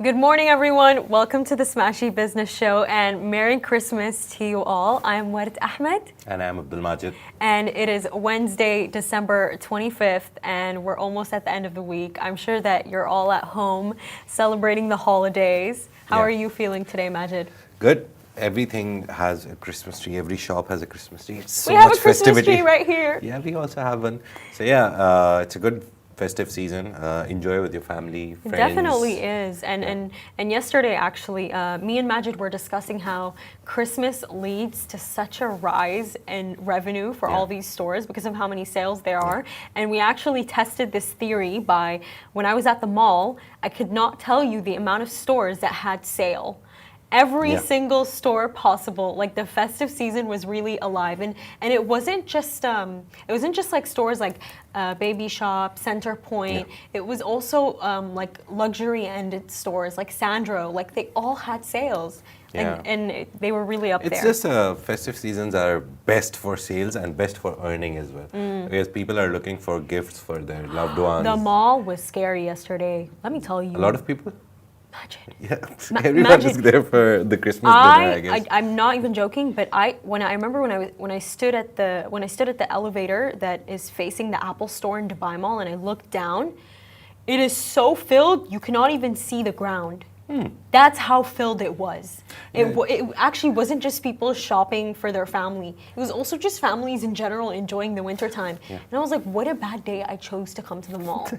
Good morning, everyone. Welcome to the Smashy Business Show and Merry Christmas to you all. I'm Warid Ahmed. And I'm Abdul Majid. And it is Wednesday, December 25th, and we're almost at the end of the week. I'm sure that you're all at home celebrating the holidays. How are you feeling today, Majid? Good. Everything has a Christmas tree. Every shop has a Christmas tree. It's so we have much a Christmas festivity. tree right here. Yeah, we also have one. So it's a good festive season. Enjoy with your family, friends. It definitely is. And yesterday, actually, me and Majid were discussing how Christmas leads to such a rise in revenue for all these stores because of how many sales there are. And we actually tested this theory by, when I was at the mall, I could not tell you the amount of stores that had sale. Every single store possible, like the festive season was really alive, and it wasn't just like stores like Baby Shop, Center Point. It was also like luxury-ended stores like Sandro. Like they all had sales, and they were really up there. It's just festive seasons are best for sales and best for earning as well, because people are looking for gifts for their loved ones. The mall was scary yesterday. Let me tell you. A lot of people. Magic. Yeah, everyone is there for the Christmas dinner, I guess. I'm not even joking, but I remember when I stood at the elevator that is facing the Apple store in Dubai Mall, and I looked down, it is so filled you cannot even see the ground. That's how filled it was. It actually wasn't just people shopping for their family. It was also just families in general enjoying the wintertime. And I was like, what a bad day I chose to come to the mall.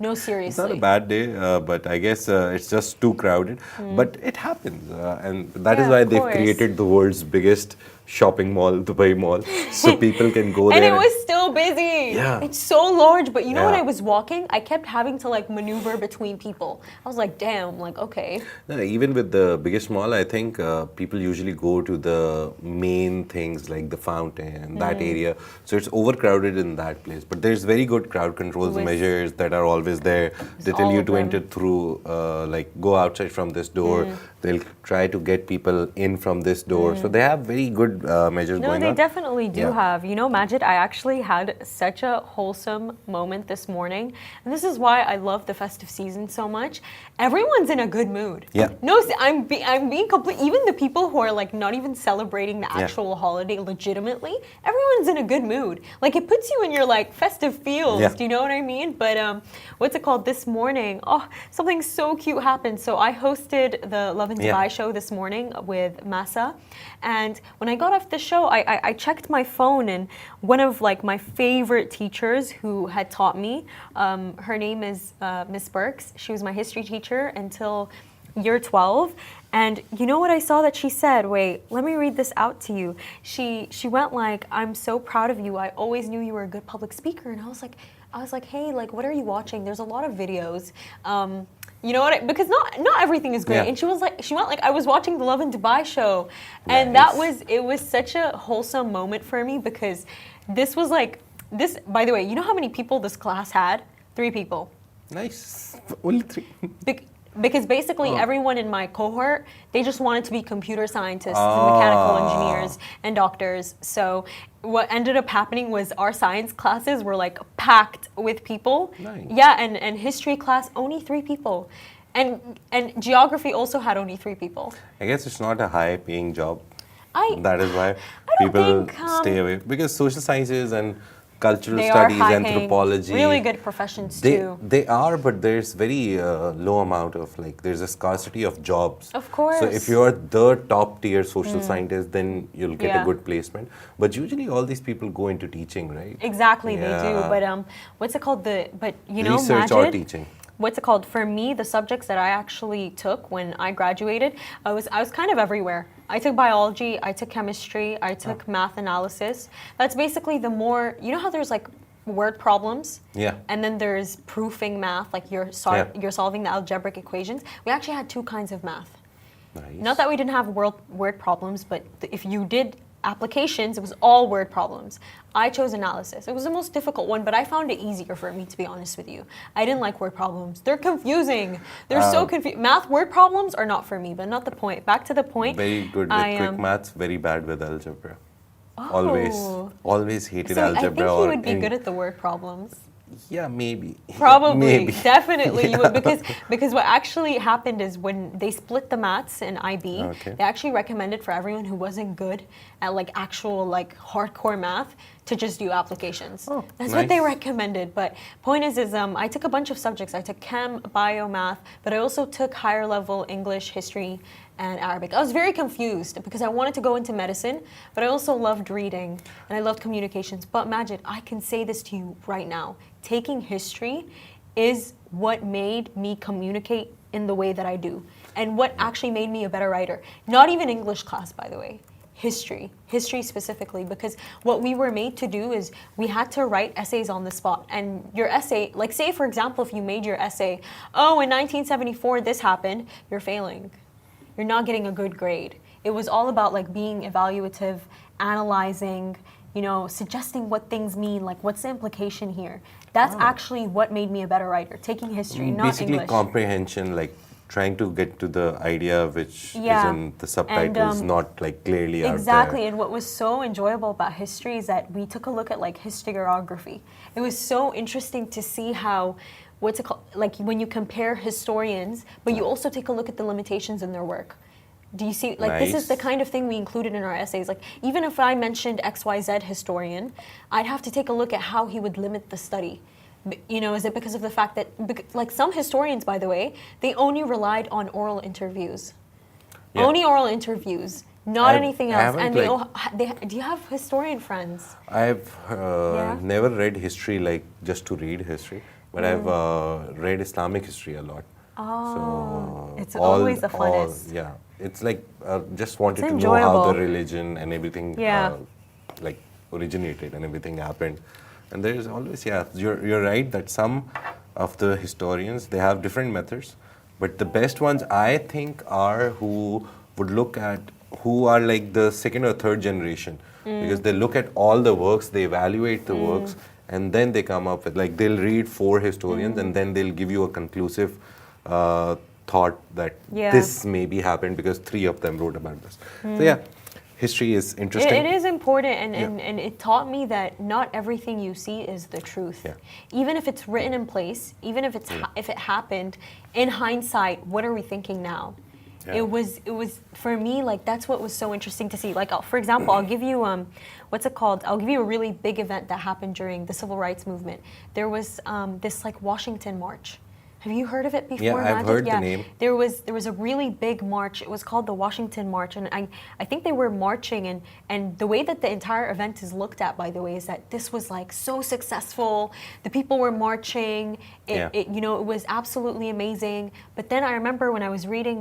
No, seriously. It's not a bad day, but I guess it's just too crowded. But it happens, and that is why they've created the world's biggest shopping mall, Dubai Mall, so people can go there. And it was still busy. Yeah. It's so large, but you know when I was walking, I kept having to like maneuver between people. I was like, damn, like, okay. No, even with the biggest mall, I think people usually go to the main things like the fountain, that area. So it's overcrowded in that place. But there's very good crowd controls measures that are always there. They tell you to enter through, like go outside from this door. They'll try to get people in from this door. So they have very good measures going on. No, they definitely do have. You know, Majid, I actually had such a wholesome moment this morning. And this is why I love the festive season so much. Everyone's in a good mood. Yeah. No, I'm being complete. Even the people who are like not even celebrating the actual holiday legitimately, everyone's in a good mood. Like it puts you in your like festive feels. Do you know what I mean? But what's it called? This morning, something so cute happened. So I hosted the Love in Dubai show this morning with Masa, and when I got off the show, I checked my phone, and one of like my favorite teachers who had taught me, her name is Miss Burks. She was my history teacher until year 12. And you know what I saw that she said? Wait, let me read this out to you. She went like, "I'm so proud of you. I always knew you were a good public speaker." And I was like, hey, like, what are you watching? There's a lot of videos. You know what? Because not everything is great. And she went like, I was watching the Love in Dubai show, and it was such a wholesome moment for me because this was like this. By the way, you know how many people this class had? 3 people. Nice. Only 3. Because basically everyone in my cohort, they just wanted to be computer scientists and mechanical engineers and doctors. So what ended up happening was our science classes were like packed with people. Nice. Yeah, and history class, only 3 people. And geography also had only 3 people. I guess it's not a high-paying job. That is why people stay away. Because social sciences and cultural studies, anthropology, really good professions too. They are, but there's very low amount of there's a scarcity of jobs. Of course. So if you're the top tier social scientist, then you'll get a good placement. But usually all these people go into teaching, right? Exactly, they do. But what's it called? Research or teaching. What's it called? For me, the subjects that I actually took when I graduated, I was kind of everywhere. I took biology, I took chemistry, I took math analysis. That's basically the more, you know how there's like word problems? Yeah. And then there's proofing math, like you're solving the algebraic equations. We actually had 2 kinds of math. Nice. Not that we didn't have word problems, but if you did applications, it was all word problems. I chose analysis. It was the most difficult one, but I found it easier for me, to be honest with you. I didn't like word problems. They're confusing. They're so confusing. Math word problems are not for me, but not the point. Back to the point. Very good with quick maths, very bad with algebra. Always hated algebra. I think he would be good at the word problems. Yeah, maybe. Probably, Maybe. definitely Yeah. you would, because what actually happened is when they split the maths in IB, Okay. they actually recommended for everyone who wasn't good at like actual like hardcore math to just do applications. Oh, That's what they nice. recommended. But point is I took a bunch of subjects. I took chem, bio, math, but I also took higher level English, history, and Arabic. I was very confused because I wanted to go into medicine, but I also loved reading and I loved communications. But Majid, I can say this to you right now. Taking history is what made me communicate in the way that I do and what actually made me a better writer. Not even English class, by the way. History specifically, because what we were made to do is we had to write essays on the spot. And your essay, like say for example, if you made your essay, oh, in 1974 this happened, you're failing. You're not getting a good grade. It was all about like being evaluative, analyzing, suggesting what things mean, like what's the implication here. That's actually what made me a better writer, taking history, not Basically, English. comprehension, like trying to get to the idea which is Yeah. in the subtitles, not like clearly out Exactly, there. and what was so enjoyable about history is that we took a look at like historiography. It was so interesting to see how, what's it called, like when you compare historians, but you also take a look at the limitations in their work. Do you see, like this is the Nice. kind of thing we included in our essays. Like even if I mentioned XYZ historian, I'd have to take a look at how he would limit the study. Is it because of the fact that, like some historians, by the way, they only relied on oral interviews. Yeah. Only oral interviews, not anything I else. haven't, And do you have historian friends? I've Yeah? never read history like just to read history, but I've read Islamic history a lot. Oh, it's always the funnest. Yeah, it's like just wanted It's to know how enjoyable. the religion and everything Yeah. like originated and everything happened. And there's always, you're right that some of the historians, they have different methods, but the best ones I think are who would look at, who are like the second or third generation, because they look at all the works, they evaluate the works, and then they come up with, like they'll read 4 historians and then they'll give you a conclusive thought that Yeah. this maybe happened because 3 of them wrote about this. So yeah, history is interesting. It is important, and it taught me that not everything you see is the truth. Yeah. Even if it's written in place, even if if it happened, in hindsight, what are we thinking now? Yeah. It was for me, like that's what was so interesting to see. Like for example, I'll give you what's it called? I'll give you a really big event that happened during the civil rights movement. There was this like Washington March. Have you heard of it before? Yeah, I've Majid? heard the name. There was a really big march. It was called the Washington March, and I think they were marching, and the way that the entire event is looked at, by the way, is that this was like so successful. The people were marching. It was absolutely amazing. But then I remember when I was reading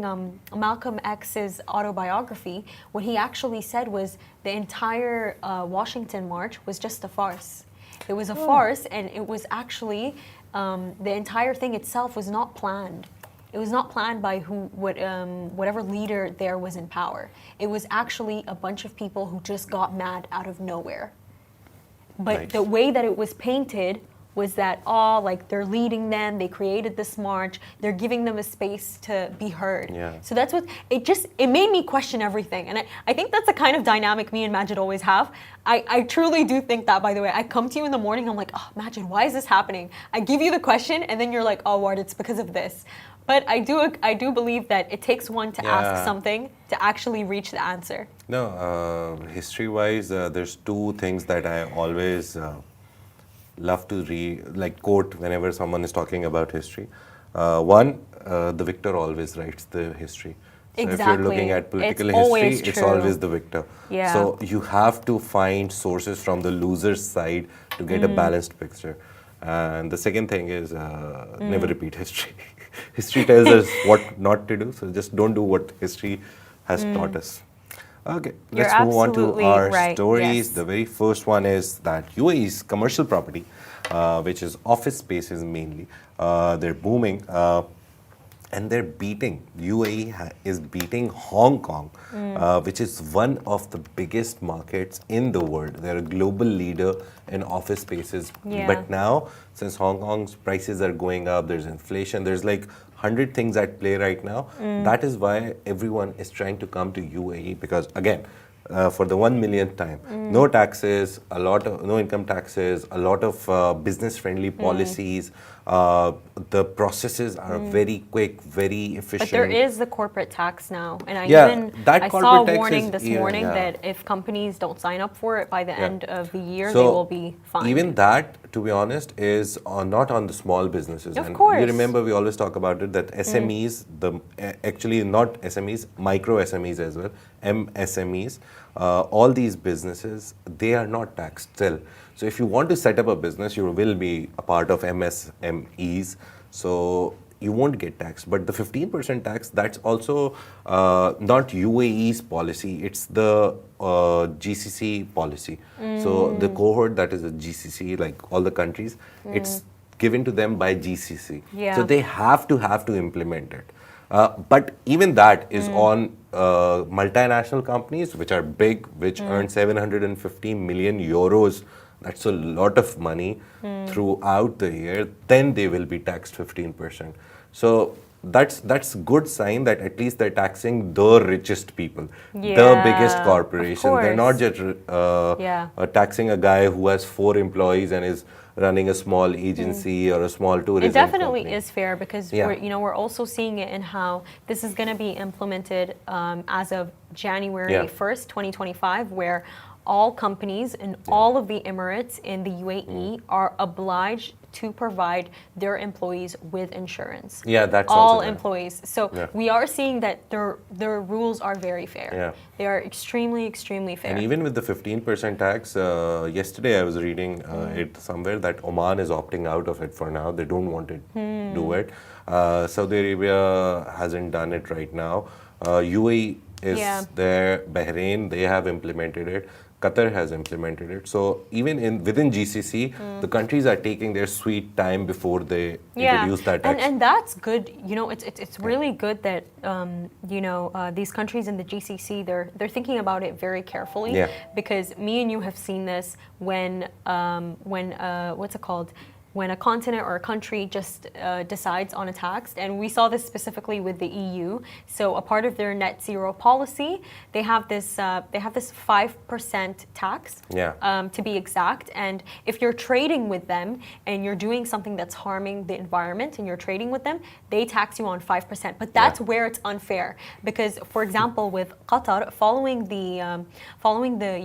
Malcolm X's autobiography, what he actually said was the entire Washington March was just a farce. It was a farce, and it was actually. The entire thing itself was not planned. It was not planned by whatever leader there was in power. It was actually a bunch of people who just got mad out of nowhere. But Nice. the way that it was painted was that, like they're leading them, they created this march, they're giving them a space to be heard. Yeah. So that's what, it made me question everything. And I think that's the kind of dynamic me and Majid always have. I truly do think that, by the way. I come to you in the morning, I'm like, oh, Majid, why is this happening? I give you the question, and then you're like, oh, Ward, it's because of this. But I do believe that it takes one to ask something to actually reach the answer. No, history-wise, there's 2 things that I always love to quote whenever someone is talking about history. One, the victor always writes the history. So if you're looking at political history, it's always the victor. Yeah. So you have to find sources from the loser's side to get a balanced picture. And the second thing is never repeat history. History tells us what not to do, so just don't do what history has taught us. Okay, let's move on to our stories. Yes. The very first one is that UAE's commercial property, which is office spaces mainly, they're booming. And they're beating, UAE is beating Hong Kong, which is one of the biggest markets in the world. They're a global leader in office spaces. Yeah. But now, since Hong Kong's prices are going up, there's inflation, there's like 100 things at play right now. That is why everyone is trying to come to UAE because, again, for the 1 millionth time. No taxes, no income taxes, a lot of business-friendly policies. The processes are very quick, very efficient. But there is the corporate tax now, and that I saw a tax warning this morning that if companies don't sign up for it by the end of the year, they will be fined. Even that, to be honest, is not on the small businesses. Of course. You remember we always talk about it that SMEs, actually not SMEs, micro SMEs as well, MSMEs, all these businesses, they are not taxed still. So if you want to set up a business, you will be a part of MSMEs. So you won't get taxed. But the 15% tax, that's also not UAE's policy. It's the GCC policy. So the cohort that is a GCC, like all the countries, it's given to them by GCC. Yeah. So they have to implement it. But even that is on multinational companies, which are big, which earn 750 million euros. That's a lot of money throughout the year. Then they will be taxed 15%. So that's good sign that at least they're taxing the richest people, the biggest corporation. They're not just taxing a guy who has 4 employees and is running a small agency or a small tourism It definitely company. is fair because we're also seeing it in how this is going to be implemented as of January 1st, 2025, where all companies in all of the Emirates in the UAE are obliged to provide their employees with insurance. Yeah, that's all also employees. So we are seeing that their rules are very fair. Yeah. They are extremely, extremely fair. And even with the 15% tax, yesterday I was reading it somewhere that Oman is opting out of it for now. They don't want to do it. Saudi Arabia hasn't done it right now. UAE is there. Bahrain, they have implemented it. Qatar has implemented it. So even within GCC, the countries are taking their sweet time before they introduce that tax. And that's good. You know, it's really good that these countries in the GCC they're thinking about it very carefully. Yeah. Because me and you have seen this when what's it called? When a continent or a country just decides on a tax, and we saw this specifically with the EU. So a part of their net zero policy, they have this 5% tax, to be exact. And if you're trading with them and you're doing something that's harming the environment and you're trading with them, they tax you on 5%. But that's where it's unfair, because, for example, with Qatar, following the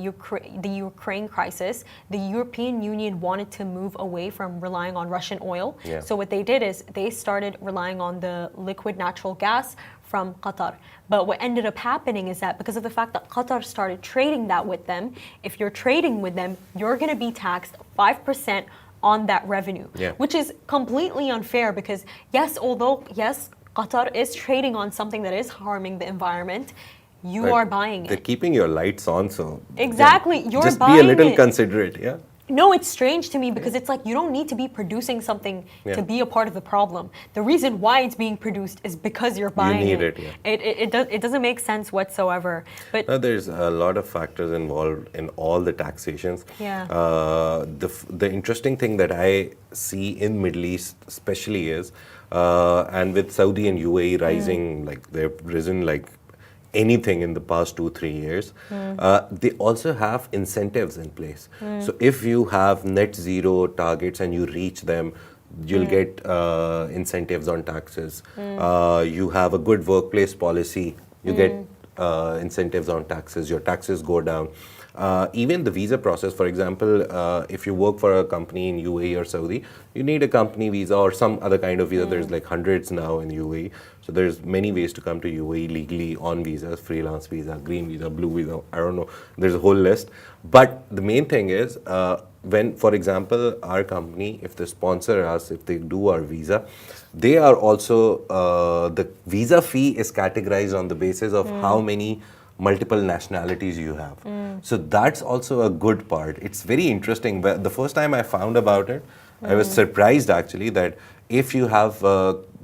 Ukraine crisis, the European Union wanted to move away from relying on Russian oil. Yeah. So what they did is they started relying on the liquid natural gas from Qatar. But what ended up happening is that because of the fact that Qatar started trading that with them, if you're trading with them, you're going to be taxed 5% on that revenue, which is completely unfair because yes, Qatar is trading on something that is harming the environment, you are buying it. They're keeping your lights on, so exactly, you're just buying be a little it. considerate, No, it's strange to me because it's like you don't need to be producing something to be a part of the problem. The reason why it's being produced is because you're buying it. You need it. It doesn't make sense whatsoever. But there's a lot of factors involved in all the taxations. Yeah. The interesting thing that I see in Middle East especially is, and with Saudi and UAE rising, like they've risen like anything in the past 2-3 years, they also have incentives in place. So if you have net zero targets and you reach them, you'll get incentives on taxes. You have a good workplace policy, you get incentives on taxes, your taxes go down. Even the visa process, for example, if you work for a company in UAE or Saudi, you need a company visa or some other kind of visa. There's like hundreds now in UAE. So there's many ways to come to UAE legally on visas, freelance visa, green visa, blue visa, I don't know. There's a whole list. But the main thing is, when, for example, our company, if they sponsor us, if they do our visa, they are also, the visa fee is categorized on the basis of how many multiple nationalities you have. So that's also a good part. It's very interesting. The first time I found about it, I was surprised actually that if you have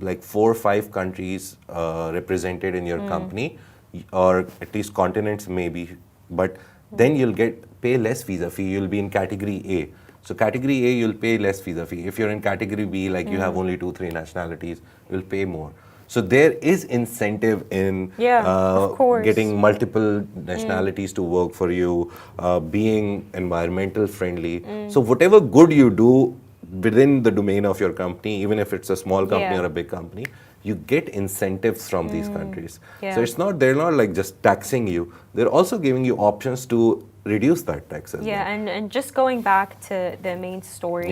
like 4 or 5 countries represented in your company, or at least continents maybe, but then you'll pay less visa fee. You'll be in category A. So category A, you'll pay less visa fee. If you're in category B, like you have only 2-3 nationalities, you'll pay more. So there is incentive in of course. getting multiple nationalities to work for you, being environmental friendly. So whatever good you do within the domain of your company, even if it's a small company or a big company, you get incentives from these countries. So they're not like just taxing you. They're also giving you options to reduce that tax as well. And just going back to the main story,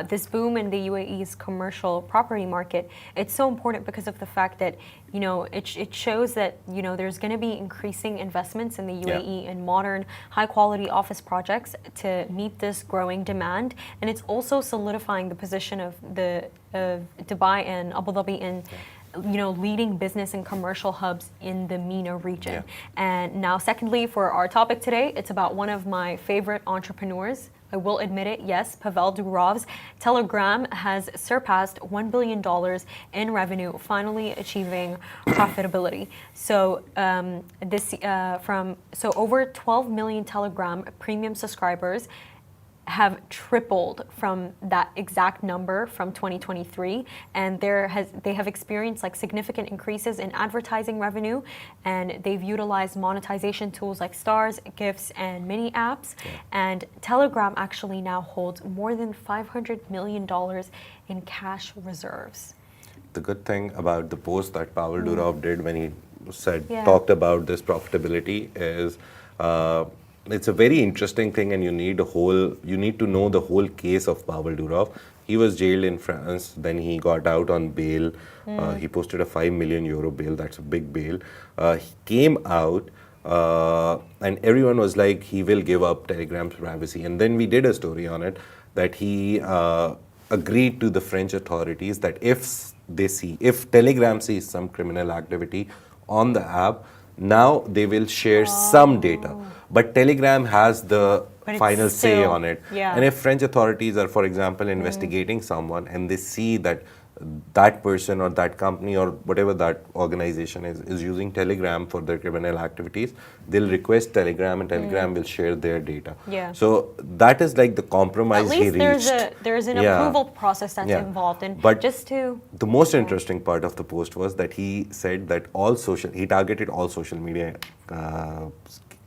this boom in the UAE's commercial property market, it's so important because of the fact that, it shows that, there's going to be increasing investments in the UAE in modern, high-quality office projects to meet this growing demand. And it's also solidifying the position of Dubai and Abu Dhabi in leading business and commercial hubs in the MENA region. And now, secondly, for our topic today, it's about one of my favorite entrepreneurs. I will admit it, yes, Pavel Durov's Telegram has surpassed $1 billion in revenue, finally achieving profitability. So over 12 million Telegram premium subscribers have tripled from that exact number from 2023, and they have experienced like significant increases in advertising revenue, and they've utilized monetization tools like stars, gifts, and mini apps. And Telegram actually now holds more than $500 million in cash reserves. The good thing about the post that Pavel Durov did when he talked about this profitability is it's a very interesting thing, and you need to know the whole case of Pavel Durov. He was jailed in France, then he got out on bail. He posted a €5 million bail. That's a big bail. He came out, and everyone was like, he will give up Telegram's privacy. And then we did a story on it that he agreed to the French authorities that if Telegram sees some criminal activity on the app, now they will share some data. But Telegram has the final say on it. And if French authorities are, for example, investigating someone and they see that that person or that company or whatever that organization is using Telegram for their criminal activities, they'll request Telegram and Telegram will share their data. So that is like the compromise he reached. At least there's an approval process that's involved. And but the most interesting part of the post was that he said that he targeted all social media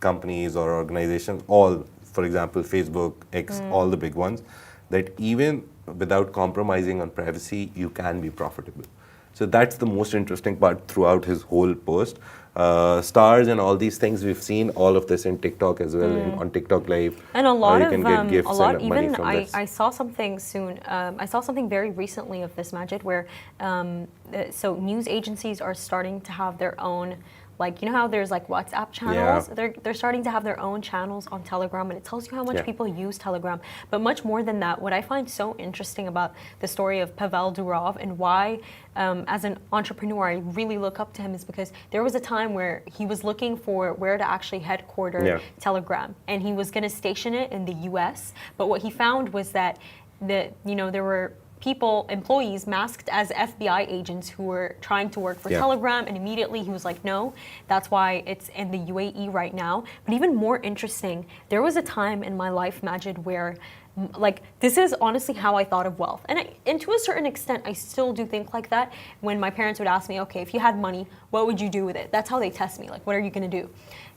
companies or organizations, for example, Facebook, X, all the big ones, that even without compromising on privacy, you can be profitable. So that's the most interesting part throughout his whole post. Stars and all these things, we've seen all of this in TikTok as well, on TikTok Live. And a lot of get gifts and money even from this. I saw something soon. I saw something very recently of this, Majid, where so news agencies are starting to have their own. Like, how there's like WhatsApp channels? They're starting to have their own channels on Telegram, and it tells you how much people use Telegram. But much more than that, what I find so interesting about the story of Pavel Durov and why, as an entrepreneur, I really look up to him is because there was a time where he was looking for where to actually headquarter Telegram, and he was going to station it in the US. But what he found was that there were employees masked as FBI agents who were trying to work for Telegram, and immediately he was like, no, that's why it's in the UAE right now. But even more interesting, there was a time in my life, Majid, where this is honestly how I thought of wealth. And to a certain extent, I still do think like that. When my parents would ask me, okay, if you had money, what would you do with it? That's how they test me, like, what are you going to do?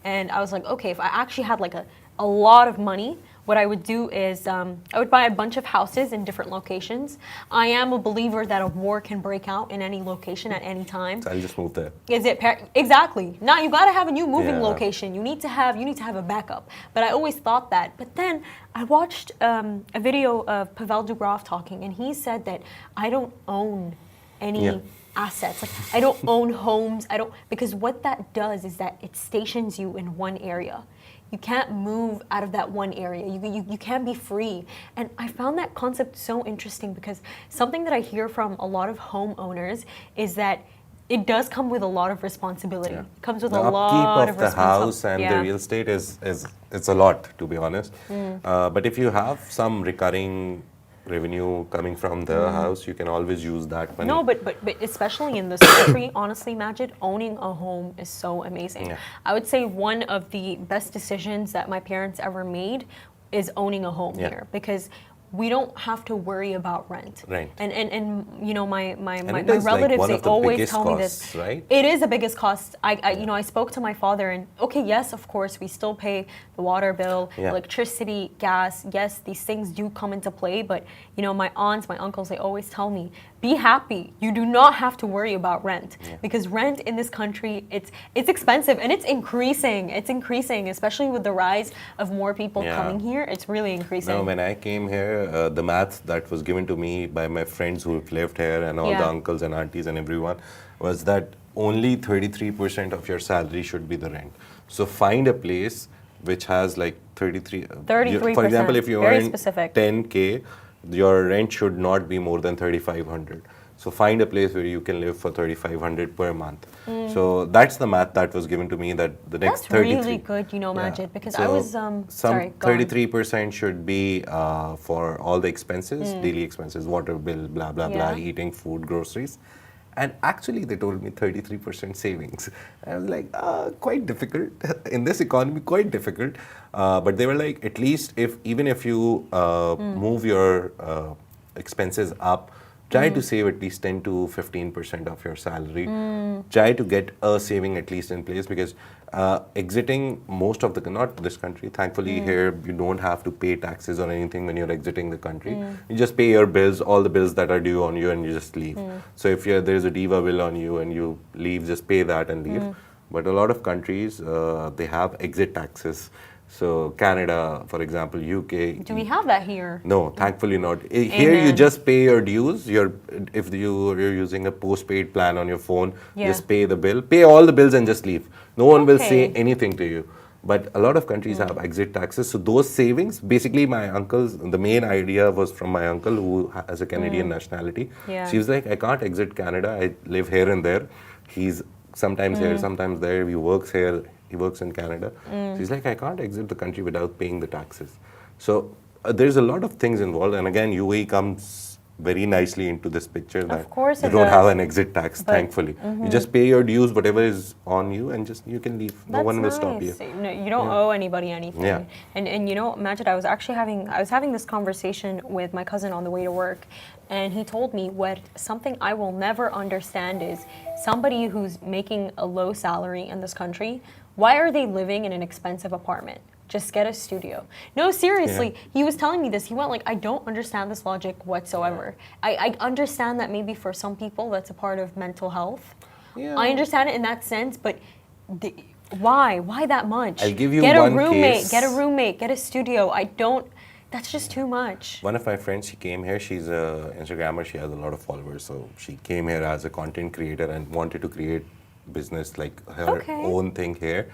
And I was like, okay, if I actually had like a lot of money, what I would do is I would buy a bunch of houses in different locations. I am a believer that a war can break out in any location at any time. So I'll just move there. Exactly. Now you got to have a new moving location. You need to have a backup. But I always thought that. But then I watched a video of Pavel Durov talking, and he said that I don't own any assets. Like, I don't own homes. Because what that does is that it stations you in one area. You can't move out of that one area. You can't be free. And I found that concept so interesting because something that I hear from a lot of homeowners is that it does come with a lot of responsibility. It comes with a lot of responsibility. The upkeep of the house and the real estate it's a lot, to be honest. But if you have some recurring revenue coming from the house, you can always use that money. No, but especially in this country, honestly, Majid, owning a home is so amazing. I would say one of the best decisions that my parents ever made is owning a home here, because we don't have to worry about rent. Right. And you know, my it is, like, relatives, one they of the always biggest tell me costs, this. right? It is the biggest cost. You know, I spoke to my father, and okay, yes, of course, we still pay the water bill, electricity, gas. Yes, these things do come into play, but you know, my aunts, my uncles, they always tell me, be happy. You do not have to worry about rent, because rent in this country, it's expensive, and it's increasing. It's increasing, especially with the rise of more people coming here. It's really increasing. No, when I came here, the math that was given to me by my friends who've lived here and all the uncles and aunties and everyone was that only 33% of your salary should be the rent. So find a place which has like 33%. For example, if you earn 10K, your rent should not be more than 3,500. So find a place where you can live for 3,500 per month. So that's the math that was given to me, that the next 33. That's really good, you know, Majid, because so I was, sorry, 33% should be for all the expenses, daily expenses, water bill, blah, blah, blah, eating, food, groceries. And actually, they told me 33% savings. I was like, quite difficult. In this economy, quite difficult. But they were like, at least even if you move your expenses up, try to save at least 10 to 15% of your salary. Try to get a saving at least in place, because exiting most of not this country, thankfully here you don't have to pay taxes or anything when you're exiting the country. You just pay your bills, all the bills that are due on you, and you just leave. So if there's a diva bill on you and you leave, just pay that and leave. But a lot of countries, they have exit taxes. So Canada, for example, UK. Do we have that here? No, thankfully not. Here you just pay your dues. If you're using a postpaid plan on your phone, just pay the bill. Pay all the bills and just leave. No one will say anything to you. But a lot of countries have exit taxes. So those savings, basically my uncle's, the main idea was from my uncle who has a Canadian nationality. She was like, I can't exit Canada. I live here and there. He's sometimes here, sometimes there. He works here. He works in Canada. So he's like, I can't exit the country without paying the taxes. So there's a lot of things involved. And again, UAE comes very nicely into this picture that you don't have an exit tax, thankfully. You just pay your dues, whatever is on you, and just you can leave. No one will stop you. No, you don't owe anybody anything. And you know, Majid, I was having this conversation with my cousin on the way to work, and he told me something I will never understand is somebody who's making a low salary in this country, why are they living in an expensive apartment? Just get a studio. No, seriously, he was telling me this. He went like, I don't understand this logic whatsoever. I understand that maybe for some people that's a part of mental health. I understand it in that sense, but why? Why that much? I'll give you get one a roommate, case. Get a roommate, get a studio. That's just too much. One of my friends, she came here. She's an Instagrammer. She has a lot of followers. So she came here as a content creator and wanted to create business, like her own thing here.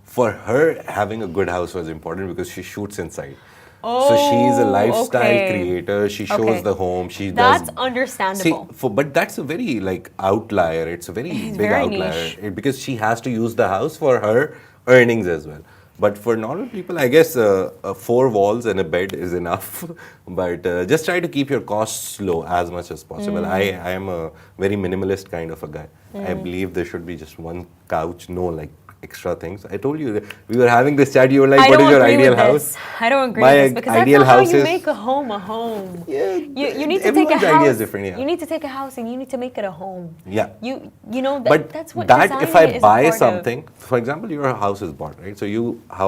For her, having a good house was important because she shoots inside. So she's a lifestyle creator. She shows the home. That's understandable. See, but that's a very outlier. It's a very big outlier because she has to use the house for her earnings as well. But for normal people, I guess 4 walls and a bed is enough. But just try to keep your costs low as much as possible. I am a very minimalist kind of a guy. I believe there should be just one couch, no extra things. I told you, we were having this chat, you were like, what is your ideal house? I don't agree with this because that's not how you make a home a home. Yeah, you need to take a house. Idea is different, You need to take a house and you need to make it a home. Yeah. You know, that's what that if I buy something, of. For example, your house is bought, right? So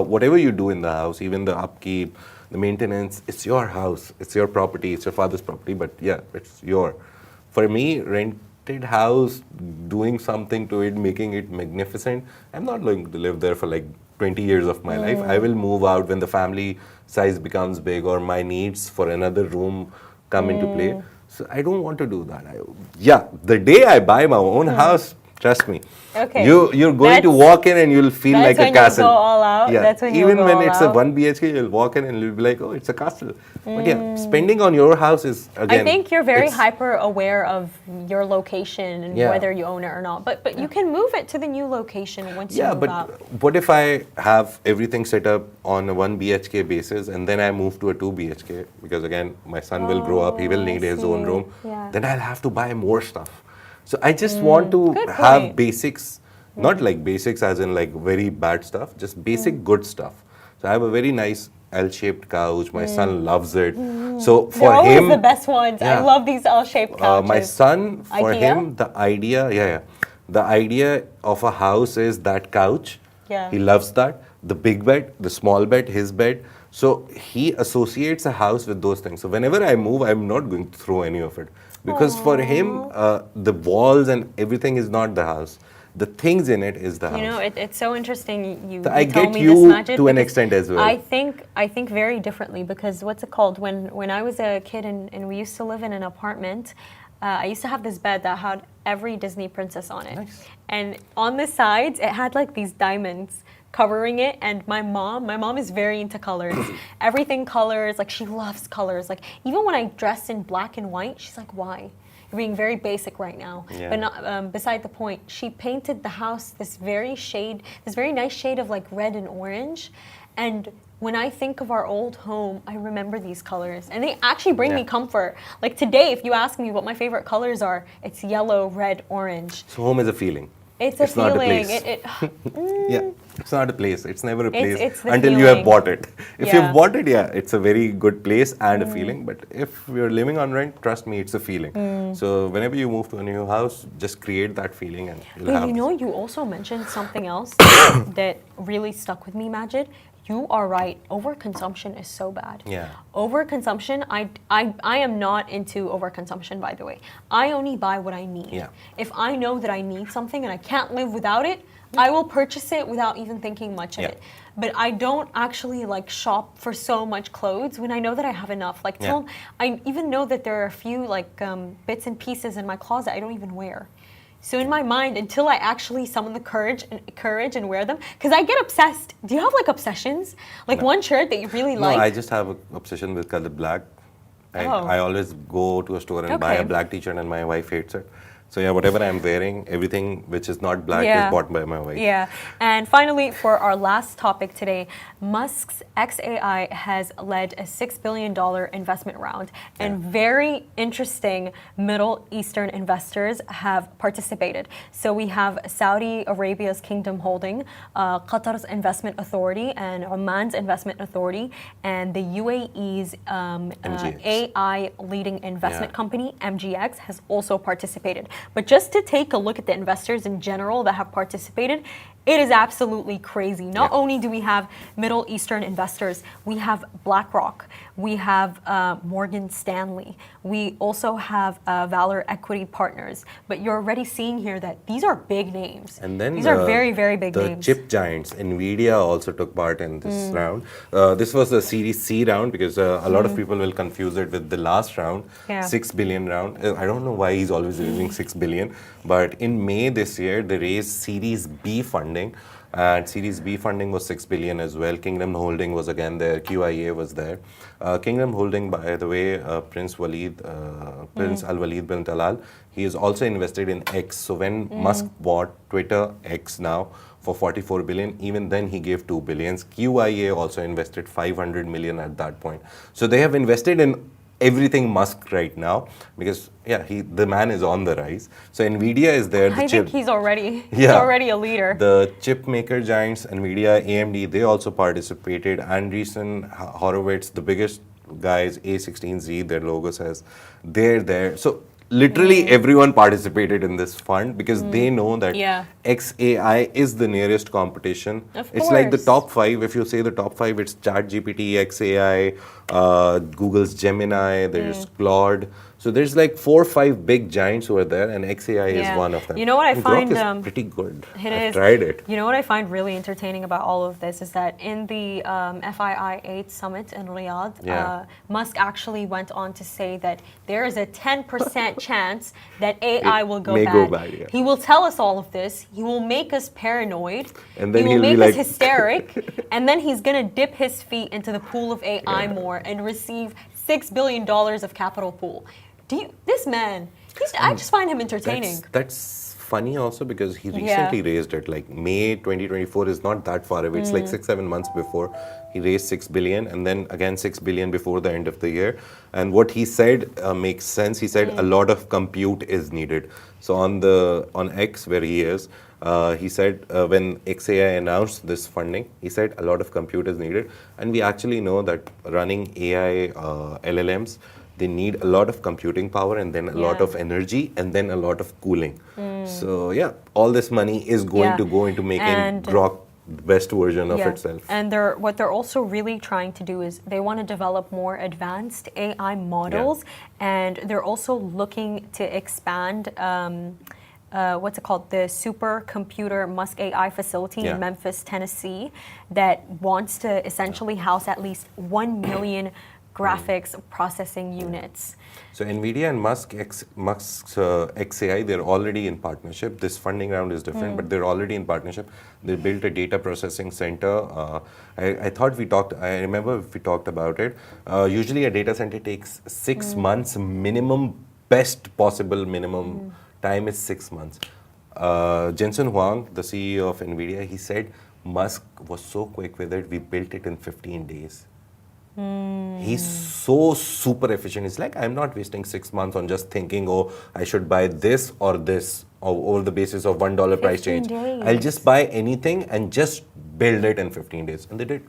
whatever you do in the house, even the upkeep, the maintenance, it's your house, it's your property, it's your father's property, but yeah, it's for me, rented house, doing something to it, making it magnificent, I'm not going to live there for 20 years of my life. I will move out when the family size becomes big or my needs for another room come into play. So I don't want to do that. The day I buy my own house, trust me, you're going to walk in and you'll feel like a castle. That's when you go all out. Yeah. That's when you Even go when all it's out. a 1 BHK, you'll walk in and you'll be like, oh, it's a castle. But yeah, spending on your house is, again, I think you're very hyper aware of your location and whether you own it or not. But you can move it to the new location once you move out. What if I have everything set up on a 1 BHK basis and then I move to a 2 BHK? Because again, my son will grow up, he will need his own room. Yeah. Then I'll have to buy more stuff. So I just want to have basics, not basics as in very bad stuff, just basic good stuff. So I have a very nice L-shaped couch. My son loves it. So They're for always him, the best ones. I love these L-shaped couches. my son, for IKEA? him, the idea of a house is that couch. Yeah. He loves that. The big bed, the small bed, his bed. So he associates a house with those things. So whenever I move, I'm not going to throw any of it. Because for him, the walls and everything is not the house. The things in it is the house. You know, it's so interesting. You I tell get me you this, Majid, to an because extent as well. I think very differently because what's it called? When I was a kid and we used to live in an apartment, I used to have this bed that had every Disney princess on it. Nice. And on the sides, it had like these diamonds covering it. And my mom is very into colors. Everything colors, like she loves colors. Like even when I dressed in black and white, she's like, why? You're being very basic right now. Yeah. But not, beside the point, she painted the house this very nice shade of like red and orange. And when I think of our old home, I remember these colors. And they actually bring me comfort. Like today, if you ask me what my favorite colors are, it's yellow, red, orange. So home is a feeling. It's a feeling. Not a place. Yeah, it's not a place. It's never a place it's the until you have feeling. bought it. If Yeah. you've bought it, it's a very good place and a feeling. But if you're living on rent, trust me, it's a feeling. So whenever you move to a new house, just create that feeling and you'll But have you know, you also mentioned something else that really stuck with me, Majid. You are right. Overconsumption is so bad. Yeah. Overconsumption, I am not into overconsumption, by the way. I only buy what I need. Yeah. If I know that I need something and I can't live without it, I will purchase it without even thinking much of Yeah. it. But I don't actually like shop for so much clothes when I know that I have enough. Like I even know that there are a few like bits and pieces in my closet I don't even wear. So in my mind, until I actually summon the courage and wear them, because I get obsessed. Do you have like obsessions? Like one shirt that you really like? No, I just have an obsession with color black. I always go to a store and buy a black t-shirt and my wife hates it. So yeah, whatever I'm wearing, everything which is not black is bought by my wife. Yeah. And finally, for our last topic today, Musk's xAI has led a $6 billion investment round, and very interesting Middle Eastern investors have participated. So we have Saudi Arabia's Kingdom Holding, Qatar's Investment Authority, and Oman's Investment Authority, and the UAE's AI leading investment company, MGX, has also participated. But just to take a look at the investors in general that have participated, it is absolutely crazy. Not only do we have Middle Eastern investors, we have BlackRock, we have Morgan Stanley, we also have Valor Equity Partners. But you're already seeing here that these are big names. And then these are very, very big names. The chip giants, NVIDIA also took part in this round. This was the Series C round because a lot of people will confuse it with the last round, 6 billion round. I don't know why he's always using 6 billion, but in May this year, they raised Series B funding. And Series B funding was 6 billion as well. Kingdom Holding was again there. QIA was there. Kingdom Holding, by the way, Prince Al Walid bin Talal, he is also invested in X. So when Musk bought Twitter X now for 44 billion, even then he gave 2 billions. QIA also invested 500 million at that point. So they have invested in everything Musk right now because the man is on the rise. So NVIDIA is there. I think he's already a leader. The chip maker giants, NVIDIA, AMD, they also participated. Andreessen Horowitz, the biggest guys, A16Z, their logo says, they're there. So literally everyone participated in this fund because they know that xAI is the nearest competition. It's like the top 5. If you say the top 5, it's ChatGPT, xAI, Google's Gemini, there's Claude. So there's like 4 or 5 big giants who are there, and xAI is one of them. You know what I find is pretty good. I've tried it. You know what I find really entertaining about all of this is that in the FII 8 summit in Riyadh, Musk actually went on to say that there is a 10% chance that AI will go bad. He will tell us all of this. He will make us paranoid. And then he will make like us hysteric. And then he's going to dip his feet into the pool of AI more and receive $6 billion of capital pool. This man, I just find him entertaining. That's funny also because he recently raised it. Like May 2024 is not that far away. It's like 6-7 months before he raised 6 billion and then again 6 billion before the end of the year. And what he said makes sense. He said a lot of compute is needed. So on X where he is, He said when xAI announced this funding, he said a lot of compute is needed, and we actually know that running AI LLMs, they need a lot of computing power and then a lot of energy and then a lot of cooling. So yeah, all this money is going to go into making Grok the best version of itself. And what they're also really trying to do is they want to develop more advanced AI models, and they're also looking to expand what's it called, the supercomputer Musk AI facility in Memphis, Tennessee, that wants to essentially house at least 1 million graphics processing units. So NVIDIA and Musk's xAI, they're already in partnership. This funding round is different, but they're already in partnership. They built a data processing center. I remember we talked about it. Usually a data center takes 6 months minimum, best possible minimum time is 6 months. Jensen Huang, the CEO of NVIDIA, he said Musk was so quick with it, we built it in 15 days. He's so super efficient. He's like, I'm not wasting 6 months on just thinking, oh, I should buy this or this over the basis of $1 price change. I'll just buy anything and just build it in 15 days. And they did.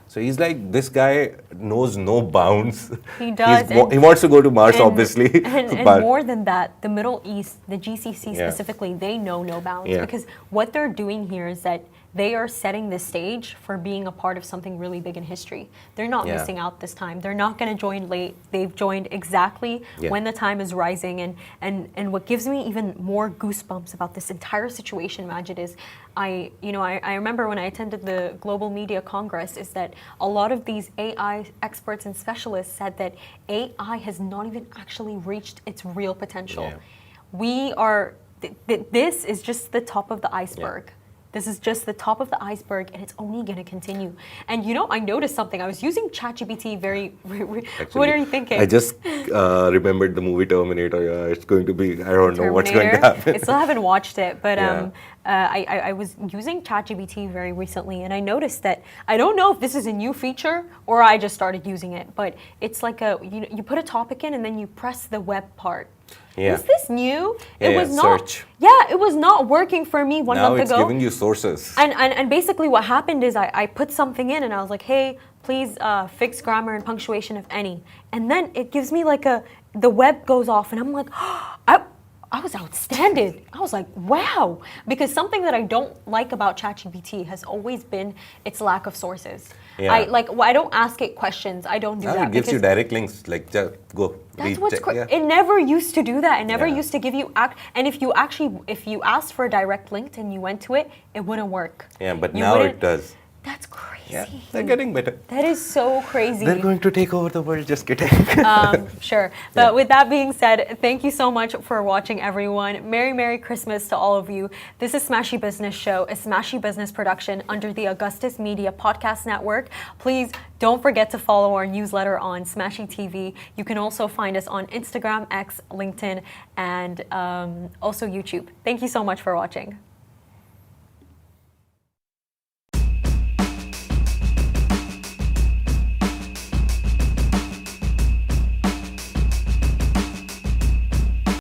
So he's like, this guy knows no bounds. He does. He wants to go to Mars, obviously. And more than that, the Middle East, the GCC specifically, they know no bounds. Because what they're doing here is that they are setting the stage for being a part of something really big in history. They're not missing out this time. They're not going to join late. They've joined exactly when the time is rising. And what gives me even more goosebumps about this entire situation, Majid, is I remember when I attended the Global Media Congress, is that a lot of these AI experts and specialists said that AI has not even actually reached its real potential. We are, this is just the top of the iceberg. This is just the top of the iceberg, and it's only going to continue. And I noticed something. I was using ChatGPT what are you thinking? I just remembered the movie Terminator. Yeah, it's going to be, I don't know what's going to happen. I still haven't watched it, but I was using ChatGPT very recently, and I noticed that, I don't know if this is a new feature or I just started using it, but it's like you put a topic in and then you press the web part. Is this new? It was not. Search. It was not working for me one month ago. Now it's giving you sources. And basically what happened is I put something in and I was like, hey, please fix grammar and punctuation if any. And then it gives me like the web goes off and I'm like, I was outstanding. I was like, wow. Because something that I don't like about ChatGPT has always been its lack of sources. I don't ask it questions. I don't do that. It gives you direct links, like just go. That's what's crazy. It never used to do that. It never used to give you and if you asked for a direct link and you went to it, it wouldn't work. Yeah, but now it does. That's crazy. Yeah, they're getting better. That is so crazy. They're going to take over the world, just kidding. Sure. But with that being said, thank you so much for watching, everyone. Merry Christmas to all of you. This is Smashy Business Show, a Smashy Business production under the Augustus Media Podcast Network. Please don't forget to follow our newsletter on Smashy TV. You can also find us on Instagram, X, LinkedIn, and also YouTube. Thank you so much for watching.